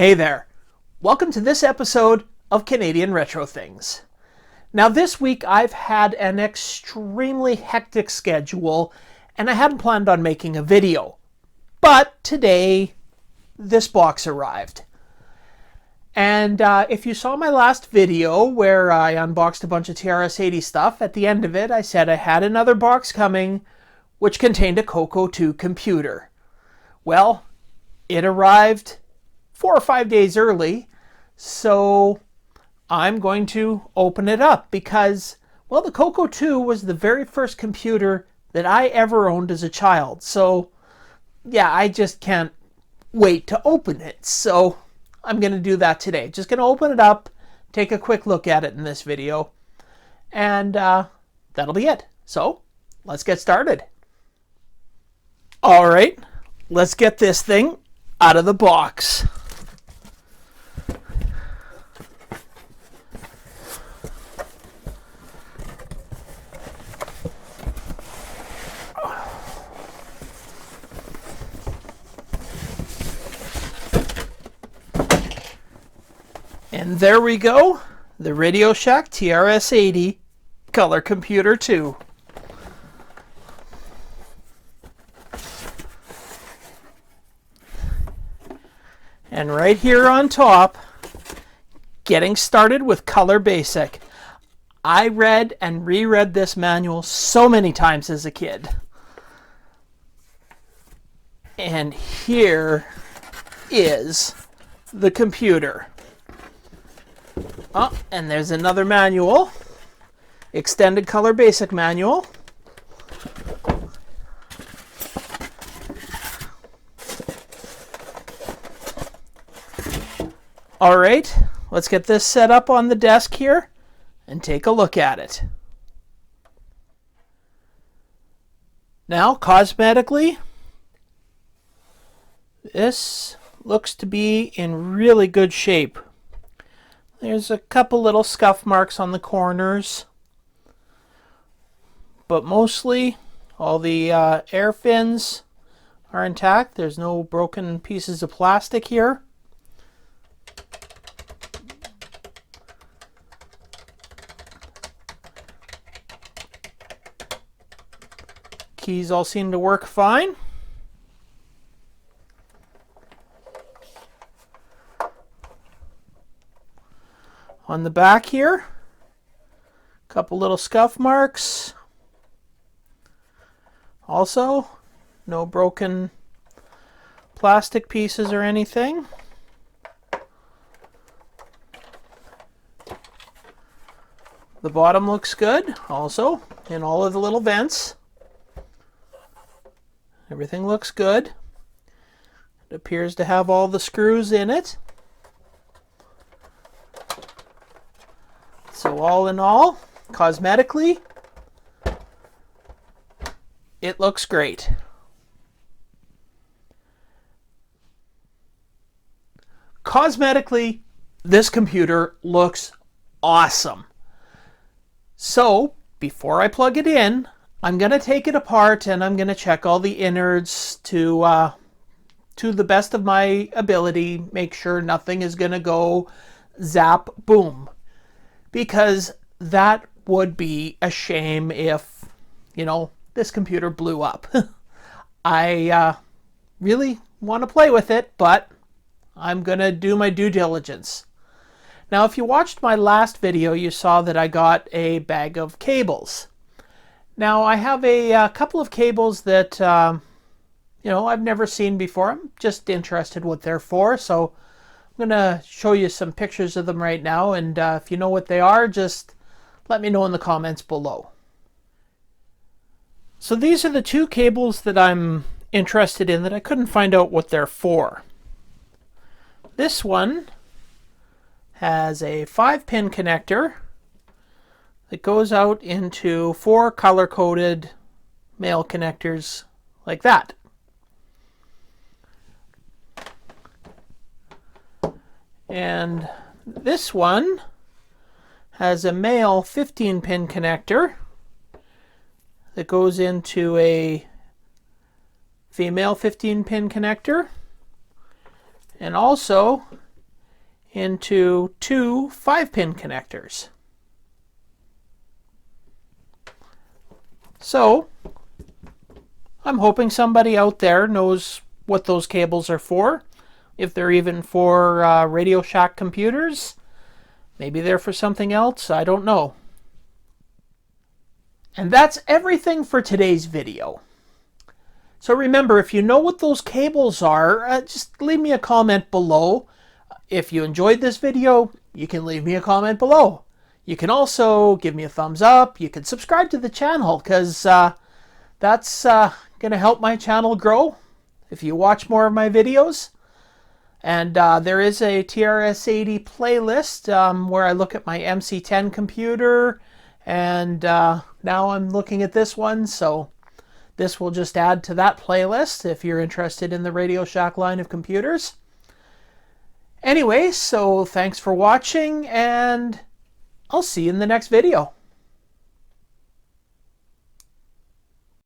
Hey there! Welcome to this episode of Canadian Retro Things. Now this week I've had an extremely hectic schedule and I hadn't planned on making a video. But today this box arrived. And if you saw my last video where I unboxed a bunch of TRS 80 stuff, at the end of it I said I had another box coming which contained a COCO 2 computer. Well, it arrived 4 or 5 days early, so I'm going to open it up because, well, the COCO 2 was the very first computer that I ever owned as a child. So, yeah, I just can't wait to open it. So, I'm going to do that today. Just going to open it up, take a quick look at it in this video, and that'll be it. So, let's get started. All right, let's get this thing out of the box. And there we go, the Radio Shack TRS 80 Color Computer 2. And right here on top, getting started with Color Basic. I read and reread this manual so many times as a kid. And here is the computer. Oh, and there's another manual, Extended Color Basic Manual. All right, let's get this set up on the desk here and take a look at it. Now, cosmetically, this looks to be in really good shape. There's a couple little scuff marks on the corners, but mostly all the air fins are intact. There's no broken pieces of plastic here. Keys all seem to work fine. On the back here, a couple little scuff marks. Also, no broken plastic pieces or anything. The bottom looks good also in all of the little vents. Everything looks good. It appears to have all the screws in it. So all in all, cosmetically, it looks great. Cosmetically, this computer looks awesome. So, before I plug it in, I'm going to take it apart and I'm going to check all the innards to the best of my ability, make sure nothing is going to go zap, boom. Because that would be a shame if, you know, this computer blew up. I really want to play with it, but I'm going to do my due diligence. Now, if you watched my last video, you saw that I got a bag of cables. Now, I have a couple of cables that, you know, I've never seen before. I'm just interested what they're for, so I'm going to show you some pictures of them right now, and if you know what they are, just let me know in the comments below. So these are the two cables that I'm interested in that I couldn't find out what they're for. This one has a 5-pin connector that goes out into 4 color-coded male connectors like that. And this one has a male 15-pin connector that goes into a female 15-pin connector, and also into two 5-pin connectors. So I'm hoping somebody out there knows what those cables are for. If they're even for Radio Shack computers, maybe they're for something else, I don't know. And that's everything for today's video. So remember, if you know what those cables are, just leave me a comment below. If you enjoyed this video, you can leave me a comment below. You can also give me a thumbs up. You can subscribe to the channel, because that's going to help my channel grow if you watch more of my videos. And there is a TRS 80 playlist where I look at my MC10 computer, and now I'm looking at this one, so this will just add to that playlist if you're interested in the Radio Shack line of computers. Anyway, so thanks for watching, and I'll see you in the next video.